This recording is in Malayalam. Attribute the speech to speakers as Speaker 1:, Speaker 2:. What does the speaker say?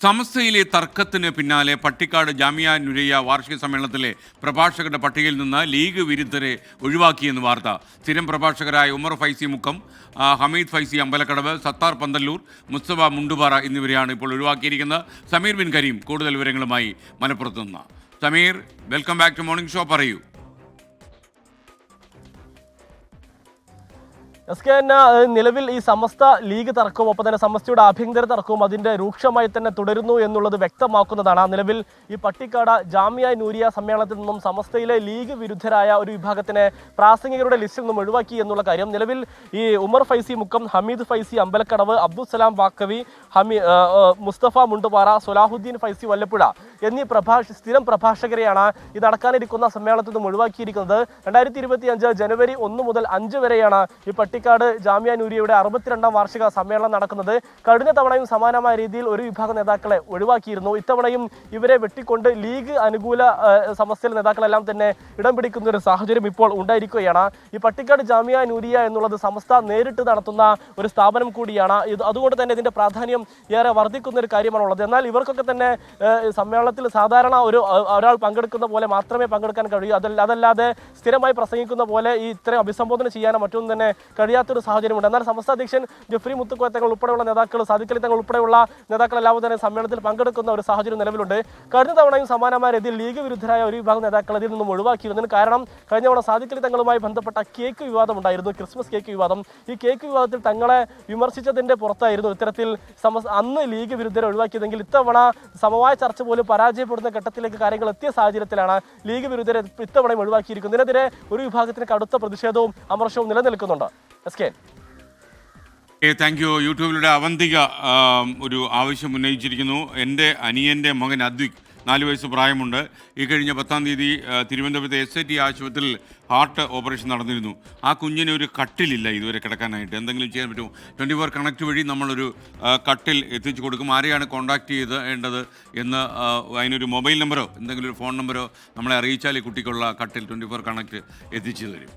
Speaker 1: സമസ്തയിലെ തർക്കത്തിന് പിന്നാലെ പട്ടിക്കാട് ജാമിയ നുരയ്യ വാർഷിക സമ്മേളനത്തിലെ പ്രഭാഷകരുടെ പട്ടികയിൽ നിന്ന് ലീഗ് വിരുദ്ധരെ ഒഴിവാക്കിയെന്ന് വാർത്ത. സ്ഥിരം പ്രഭാഷകരായ ഉമർ ഫൈസി മുക്കം, ഹമീദ് ഫൈസി അമ്പലക്കടവ്, സത്താർ പന്തല്ലൂർ, മുസ്തഫ മുണ്ടുപാറ എന്നിവരെയാണ് ഇപ്പോൾ ഒഴിവാക്കിയിരിക്കുന്നത്. സമീർ ബിൻ കരീം കൂടുതൽ വിവരങ്ങളുമായി മലപ്പുറത്ത് നിന്ന്. Sameer, welcome back to morning show. പറയൂ.
Speaker 2: നിലവിൽ ഈ സമസ്ത ലീഗ് തർക്കവും ഒപ്പം തന്നെ സമസ്തയുടെ ആഭ്യന്തര തർക്കവും അതിന്റെ രൂക്ഷമായി തന്നെ തുടരുന്നു എന്നുള്ളത് വ്യക്തമാക്കുന്നതാണ്. നിലവിൽ ഈ പട്ടിക്കാട് ജാമിയ നൂരിയ സമ്മേളനത്തിൽ നിന്നും സമസ്തയിലെ ലീഗ് വിരുദ്ധരായ ഒരു വിഭാഗത്തിനെ പ്രാസംഗികരുടെ ലിസ്റ്റിൽ നിന്നും ഒഴിവാക്കി എന്നുള്ള കാര്യം നിലവിൽ ഈ ഉമർ ഫൈസി മുക്കം, ഹമീദ് ഫൈസി അമ്പലക്കടവ്, അബ്ദുസലാം വാക്കവി, മുസ്തഫ മുണ്ടുപാറ, സൊലാഹുദ്ദീൻ ഫൈസി വല്ലപ്പുഴ എന്നീ സ്ഥിരം പ്രഭാഷകരെയാണ് ഇത് നടക്കാനിരിക്കുന്ന സമ്മേളനത്തിൽ നിന്നും ഒഴിവാക്കിയിരിക്കുന്നത്. 2025 ജനുവരി 1 മുതൽ 5 വരെയാണ് ഈ പട്ടിക്കാട് ജാമിയ നൂരിയയുടെ 62ാം വാർഷിക സമ്മേളനം നടക്കുന്നത്. കഴിഞ്ഞ തവണയും സമാനമായ രീതിയിൽ ഒരു വിഭാഗം നേതാക്കളെ ഒഴിവാക്കിയിരുന്നു. ഇത്തവണയും ഇവരെ വെട്ടിക്കൊണ്ട് ലീഗ് അനുകൂല സമസ്തയിലെ നേതാക്കളെല്ലാം തന്നെ ഇടം പിടിക്കുന്ന ഒരു സാഹചര്യം ഇപ്പോൾ ഉണ്ടായിരിക്കുകയാണ്. ഈ പട്ടിക്കാട് ജാമിയ നൂരിയ എന്നുള്ളത് സമസ്ത നേരിട്ട് നടത്തുന്ന ഒരു സ്ഥാപനം കൂടിയാണ്. അതുകൊണ്ട് തന്നെ ഇതിന്റെ പ്രാധാന്യം ഏറെ വർദ്ധിക്കുന്ന ഒരു കാര്യമാണുള്ളത്. എന്നാൽ ഇവർക്കൊക്കെ തന്നെ സമ്മേളനത്തിൽ സാധാരണ ഒരാൾ പങ്കെടുക്കുന്ന പോലെ മാത്രമേ പങ്കെടുക്കാൻ കഴിയൂ. അതല്ലാതെ സ്ഥിരമായി പ്രസംഗിക്കുന്ന പോലെ ഈ ഇത്രയും അഭിസംബോധന ചെയ്യാനോ മറ്റൊന്നും തന്നെ കഴിയാത്തൊരു സാഹചര്യമുണ്ട്. എന്നാൽ സമസ്ത അധ്യക്ഷൻ ജഫ്രി മുത്തുക്കോയ തങ്ങൾ ഉൾപ്പെടെയുള്ള നേതാക്കൾ, സാദിഖ് അലി തങ്ങൾ ഉൾപ്പെടെയുള്ള നേതാക്കളെല്ലാം തന്നെ സമ്മേളനത്തിൽ പങ്കെടുക്കുന്ന ഒരു സാഹചര്യം നിലവിലുണ്ട്. കഴിഞ്ഞ തവണയും സമാനമായ രീതിയിൽ ലീഗ് വിരുദ്ധരായ ഒരു വിഭാഗം നേതാക്കൾ ഇതിൽ നിന്നും ഒഴിവാക്കിയിരുന്നതിന് കാരണം കഴിഞ്ഞ തവണ സാദിഖ് അലി തങ്ങളുമായി ബന്ധപ്പെട്ട കേക്ക് വിവാദം ഉണ്ടായിരുന്നു, ക്രിസ്മസ് കേക്ക് വിവാദം. ഈ കേക്ക് വിവാദത്തിൽ തങ്ങളെ വിമർശിച്ചതിന്റെ പുറത്തായിരുന്നു ഇത്തരത്തിൽ അന്ന് ലീഗ് വിരുദ്ധരെ ഒഴിവാക്കിയതെങ്കിൽ ഇത്തവണ സമവായ ചർച്ച പോലും പരാജയപ്പെടുന്ന ഘട്ടത്തിലേക്ക് കാര്യങ്ങൾ എത്തിയ സാഹചര്യത്തിലാണ് ലീഗ് വിരുദ്ധരെ ഇത്തവണയും ഒഴിവാക്കിയിരിക്കുന്നത്. ഇതിനെതിരെ ഒരു വിഭാഗത്തിന് കടുത്ത പ്രതിഷേധവും അമർഷവും നിലനിൽക്കുന്നുണ്ട്.
Speaker 1: Thank you. യൂട്യൂബിലൂടെ അവന്തിക ഒരു ആവശ്യം ഉന്നയിച്ചിരിക്കുന്നു. എൻ്റെ അനിയൻ്റെ മകൻ അദ്വിക് 4 വയസ്സ് പ്രായമുണ്ട്. ഈ കഴിഞ്ഞ 10-ാം തീയതി തിരുവനന്തപുരത്തെ SIT ആശുപത്രിയിൽ ഹാർട്ട് ഓപ്പറേഷൻ നടന്നിരുന്നു. ആ കുഞ്ഞിന് ഒരു കട്ടിലില്ല ഇതുവരെ കിടക്കാനായിട്ട്. എന്തെങ്കിലും ചെയ്യാൻ പറ്റുമോ? 24 കണക്ട് വഴി നമ്മളൊരു കട്ടിൽ എത്തിച്ചു കൊടുക്കും. ആരെയാണ് കോൺടാക്ട് ചെയ്യേണ്ടത് എന്ന് അതിനൊരു മൊബൈൽ നമ്പറോ എന്തെങ്കിലും ഒരു ഫോൺ നമ്പറോ നമ്മളെ അറിയിച്ചാൽ ഈ കുട്ടിക്കുള്ള കട്ടിൽ 24 കണക്ട് എത്തിച്ചു തരും.